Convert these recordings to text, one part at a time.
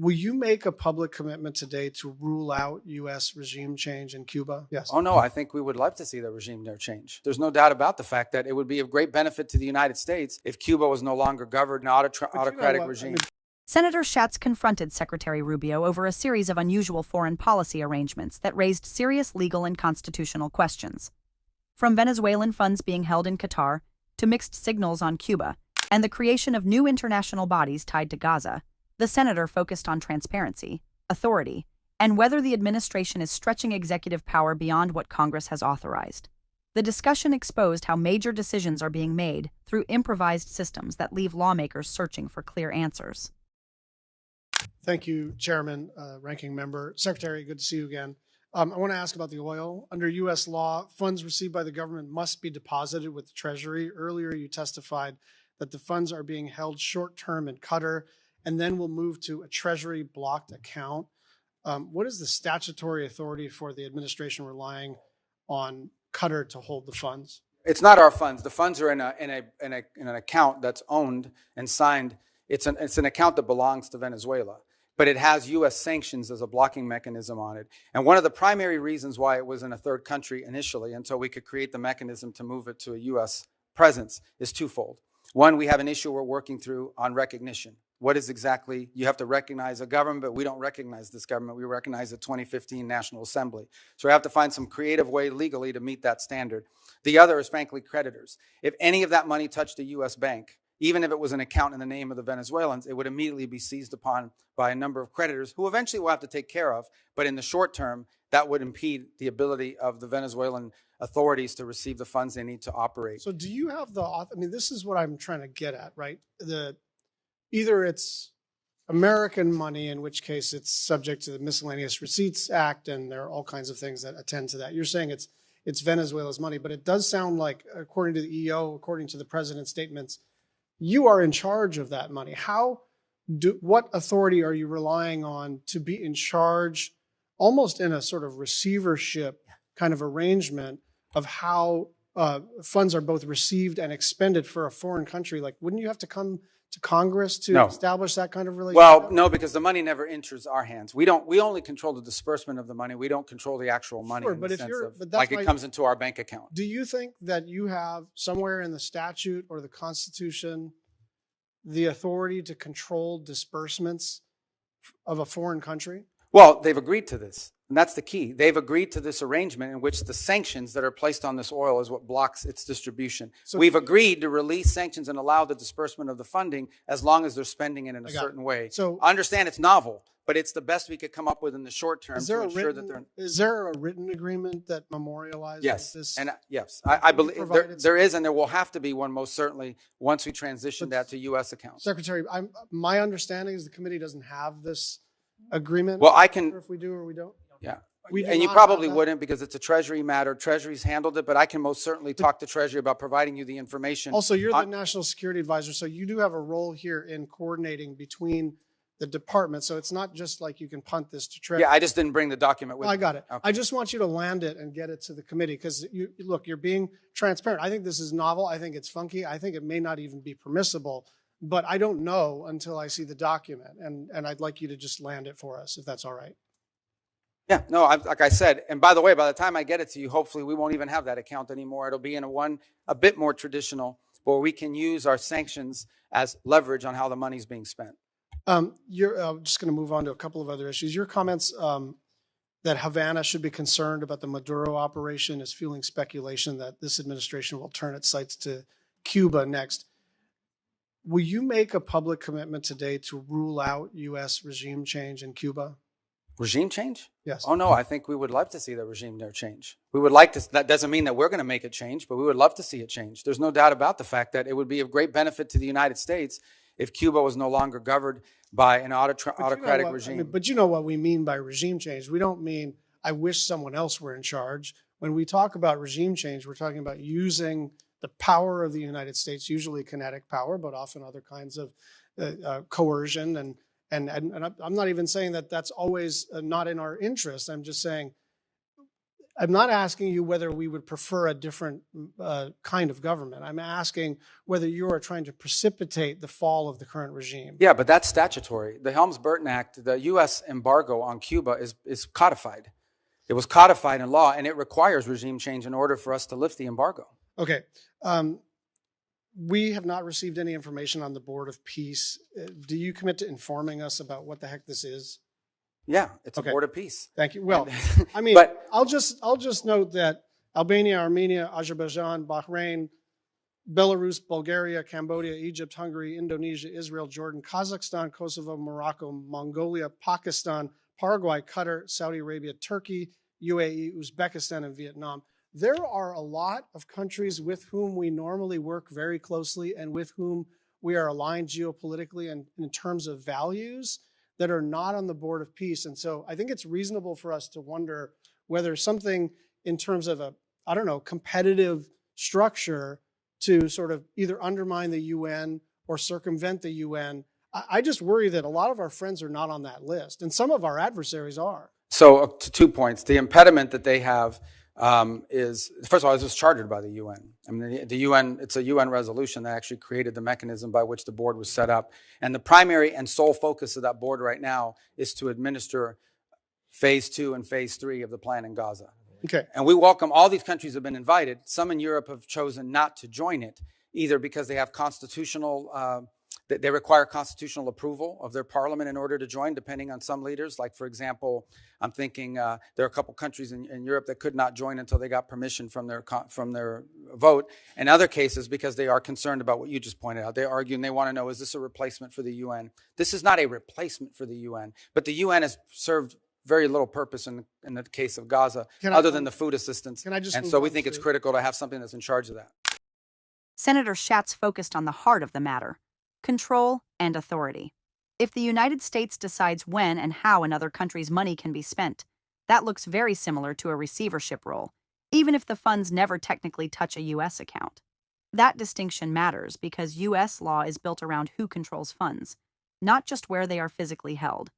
Will you make a public commitment today to rule out U.S. regime change in Cuba? Yes. Oh, no, I think we would love to see the regime there change. There's no doubt about the fact that it would be of great benefit to the United States if Cuba was no longer governed an autocratic regime. Senator Schatz confronted Secretary Rubio over a series of unusual foreign policy arrangements that raised serious legal and constitutional questions. From Venezuelan funds being held in Qatar to mixed signals on Cuba and the creation of new international bodies tied to Gaza, the senator focused on transparency, authority, and whether the administration is stretching executive power beyond what Congress has authorized. The discussion exposed how major decisions are being made through improvised systems that leave lawmakers searching for clear answers. Thank you, Chairman, Ranking Member. Secretary, good to see you again. I want to ask about the oil. Under U.S. law, funds received by the government must be deposited with the Treasury. Earlier, you testified that the funds are being held short-term in Qatar and then will move to a Treasury blocked account. What is the statutory authority for the administration relying on Qatar to hold the funds? It's not our funds. The funds are in an account that's owned and signed. It's an account that belongs to Venezuela, but it has U.S. sanctions as a blocking mechanism on it. And one of the primary reasons why it was in a third country initially, until we could create the mechanism to move it to a U.S. presence, is twofold. One, we have an issue we're working through on recognition. What is exactly, you have to recognize a government, but we don't recognize this government. We recognize the 2015 National Assembly. So we have to find some creative way legally to meet that standard. The other is, frankly, creditors. If any of that money touched a U.S. bank, even if it was an account in the name of the Venezuelans, it would immediately be seized upon by a number of creditors who eventually we'll have to take care of. But in the short term, that would impede the ability of the Venezuelan authorities to receive the funds they need to operate. So do you have this is what I'm trying to get at, right? Either it's American money, in which case it's subject to the Miscellaneous Receipts Act, and there are all kinds of things that attend to that. You're saying it's Venezuela's money, but it does sound like, according to the EO, according to the president's statements, you are in charge of that money. What authority are you relying on to be in charge, almost in a sort of receivership kind of arrangement, of how funds are both received and expended for a foreign country? Like, wouldn't you have to come to Congress to establish that kind of relationship? Well, no, because the money never enters our hands. We only control the disbursement of the money. We don't control the actual money. Sure, in but the sense of, like it comes into our bank account. Do you think that you have somewhere in the statute or the Constitution the authority to control disbursements of a foreign country? Well, they've agreed to this. And that's the key. They've agreed to this arrangement in which the sanctions that are placed on this oil is what blocks its distribution. So we've agreed to release sanctions and allow the disbursement of the funding as long as they're spending it in a certain way. So I understand it's novel, but it's the best we could come up with in the short term to ensure that they're... Is there a written agreement that memorializes this? And yes, I believe there is, and there will have to be one most certainly once we transition that to U.S. accounts. Secretary, my understanding is the committee doesn't have this agreement. Well, I can... If we do or we don't. Yeah. And you probably wouldn't because it's a Treasury matter. Treasury's handled it, but I can most certainly talk to Treasury about providing you the information. Also, you're the National Security Advisor, so you do have a role here in coordinating between the departments. So it's not just like you can punt this to Treasury. Yeah, I just didn't bring the document with me. I got it. Okay. I just want you to land it and get it to the committee because, you're being transparent. I think this is novel. I think it's funky. I think it may not even be permissible, but I don't know until I see the document. And I'd like you to just land it for us, if that's all right. Yeah, no, like I said, and by the way, by the time I get it to you, hopefully we won't even have that account anymore. It'll be in a bit more traditional, where we can use our sanctions as leverage on how the money's being spent. You're just going to move on to a couple of other issues. Your comments that Havana should be concerned about the Maduro operation is fueling speculation that this administration will turn its sights to Cuba next. Will you make a public commitment today to rule out U.S. regime change in Cuba? Regime change? Yes. Oh, no, I think we would love to see the regime there change. We would like to, that doesn't mean that we're going to make it change, but we would love to see it change. There's no doubt about the fact that it would be of great benefit to the United States if Cuba was no longer governed by an autocratic regime. But you know what we mean by regime change. We don't mean, I wish someone else were in charge. When we talk about regime change, we're talking about using the power of the United States, usually kinetic power, but often other kinds of coercion. And I'm not even saying that that's always not in our interest. I'm just saying I'm not asking you whether we would prefer a different kind of government. I'm asking whether you are trying to precipitate the fall of the current regime. Yeah, but that's statutory. The Helms-Burton Act, the U.S. embargo on Cuba is codified. It was codified in law, and it requires regime change in order for us to lift the embargo. Okay. We have not received any information on the Board of Peace. Do you commit to informing us about what the heck this is? Yeah, it's Okay. a board of peace. Thank you. Well, I mean, But- I'll just note that Albania, Armenia, Azerbaijan, Bahrain, Belarus, Bulgaria, Cambodia, Egypt, Hungary, Indonesia, Israel, Jordan, Kazakhstan, Kosovo, Morocco, Mongolia, Pakistan, Paraguay, Qatar, Saudi Arabia, Turkey, UAE, Uzbekistan, and Vietnam. There are a lot of countries with whom we normally work very closely and with whom we are aligned geopolitically and in terms of values that are not on the Board of Peace. And so I think it's reasonable for us to wonder whether something in terms of a, I don't know, competitive structure to sort of either undermine the UN or circumvent the UN. I just worry that a lot of our friends are not on that list, and some of our adversaries are. So to 2 points. The impediment that they have is, first of all, it was chartered by the UN. I mean, the UN, it's a UN resolution that actually created the mechanism by which the board was set up. And the primary and sole focus of that board right now is to administer phase 2 and phase 3 of the plan in Gaza. Okay. And we welcome, all these countries have been invited. Some in Europe have chosen not to join it, either because they have constitutional, they require constitutional approval of their parliament in order to join, depending on some leaders. Like, for example, I'm thinking there are a couple countries in Europe that could not join until they got permission from their vote. In other cases, because they are concerned about what you just pointed out, they argue and they want to know, is this a replacement for the UN? This is not a replacement for the UN, but the UN has served very little purpose in the case of Gaza, other than the food assistance. And so we think it's critical to have something that's in charge of that. Senator Schatz focused on the heart of the matter: control and authority. If the United States decides when and how another country's money can be spent, that looks very similar to a receivership role, even if the funds never technically touch a U.S. account. That distinction matters because U.S. law is built around who controls funds, not just where they are physically held.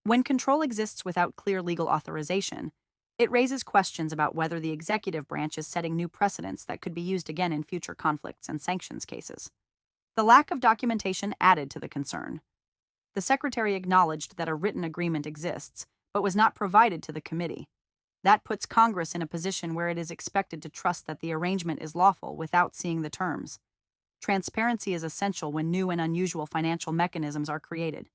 When control exists without clear legal authorization, it raises questions about whether the executive branch is setting new precedents that could be used again in future conflicts and sanctions cases. The lack of documentation added to the concern. The Secretary acknowledged that a written agreement exists, but was not provided to the committee. That puts Congress in a position where it is expected to trust that the arrangement is lawful without seeing the terms. Transparency is essential when new and unusual financial mechanisms are created.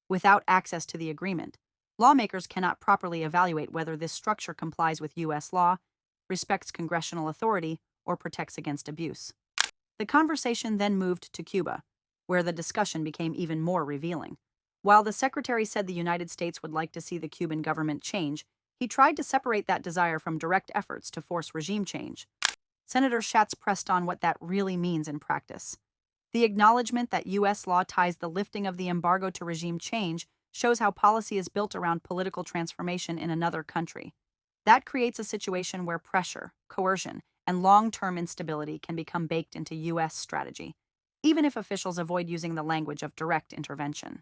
Without access to the agreement, lawmakers cannot properly evaluate whether this structure complies with U.S. law, respects congressional authority, or protects against abuse. The conversation then moved to Cuba, where the discussion became even more revealing. While the Secretary said the United States would like to see the Cuban government change, he tried to separate that desire from direct efforts to force regime change. Senator Schatz pressed on what that really means in practice. The acknowledgement that U.S. law ties the lifting of the embargo to regime change shows how policy is built around political transformation in another country. That creates a situation where pressure, coercion, and long-term instability can become baked into U.S. strategy, even if officials avoid using the language of direct intervention.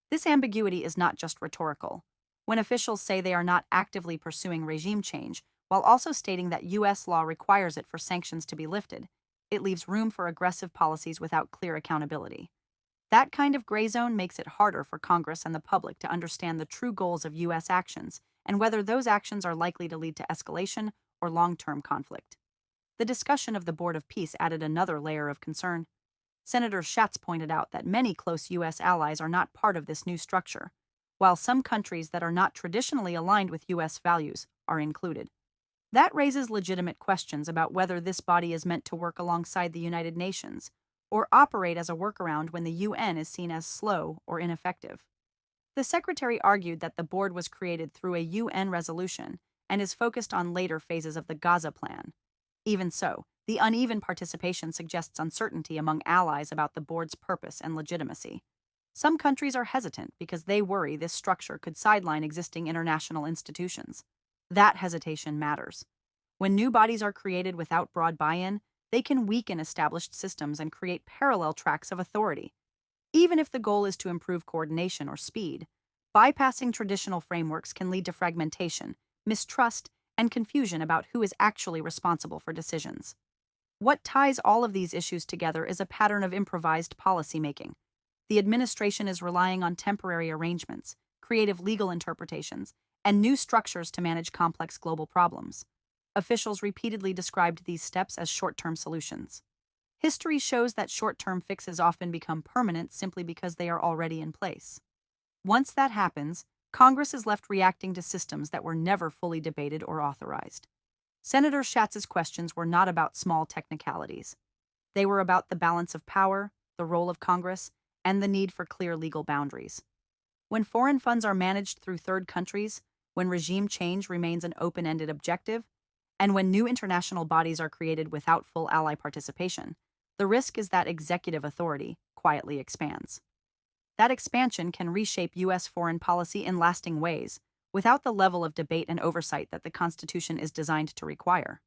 This ambiguity is not just rhetorical. When officials say they are not actively pursuing regime change, while also stating that U.S. law requires it for sanctions to be lifted, it leaves room for aggressive policies without clear accountability. That kind of gray zone makes it harder for Congress and the public to understand the true goals of U.S. actions and whether those actions are likely to lead to escalation or long-term conflict. The discussion of the Board of Peace added another layer of concern. Senator Schatz pointed out that many close U.S. allies are not part of this new structure, while some countries that are not traditionally aligned with U.S. values are included. That raises legitimate questions about whether this body is meant to work alongside the United Nations or operate as a workaround when the UN is seen as slow or ineffective. The Secretary argued that the board was created through a UN resolution and is focused on later phases of the Gaza plan. Even so, the uneven participation suggests uncertainty among allies about the board's purpose and legitimacy. Some countries are hesitant because they worry this structure could sideline existing international institutions. That hesitation matters. When new bodies are created without broad buy-in, they can weaken established systems and create parallel tracks of authority. Even if the goal is to improve coordination or speed, bypassing traditional frameworks can lead to fragmentation, mistrust, and confusion about who is actually responsible for decisions. What ties all of these issues together is a pattern of improvised policymaking. The administration is relying on temporary arrangements, creative legal interpretations, and new structures to manage complex global problems. Officials repeatedly described these steps as short-term solutions. History shows that short-term fixes often become permanent simply because they are already in place. Once that happens, Congress is left reacting to systems that were never fully debated or authorized. Senator Schatz's questions were not about small technicalities. They were about the balance of power, the role of Congress, and the need for clear legal boundaries. When foreign funds are managed through third countries, when regime change remains an open-ended objective, and when new international bodies are created without full ally participation, the risk is that executive authority quietly expands. That expansion can reshape U.S. foreign policy in lasting ways, without the level of debate and oversight that the Constitution is designed to require.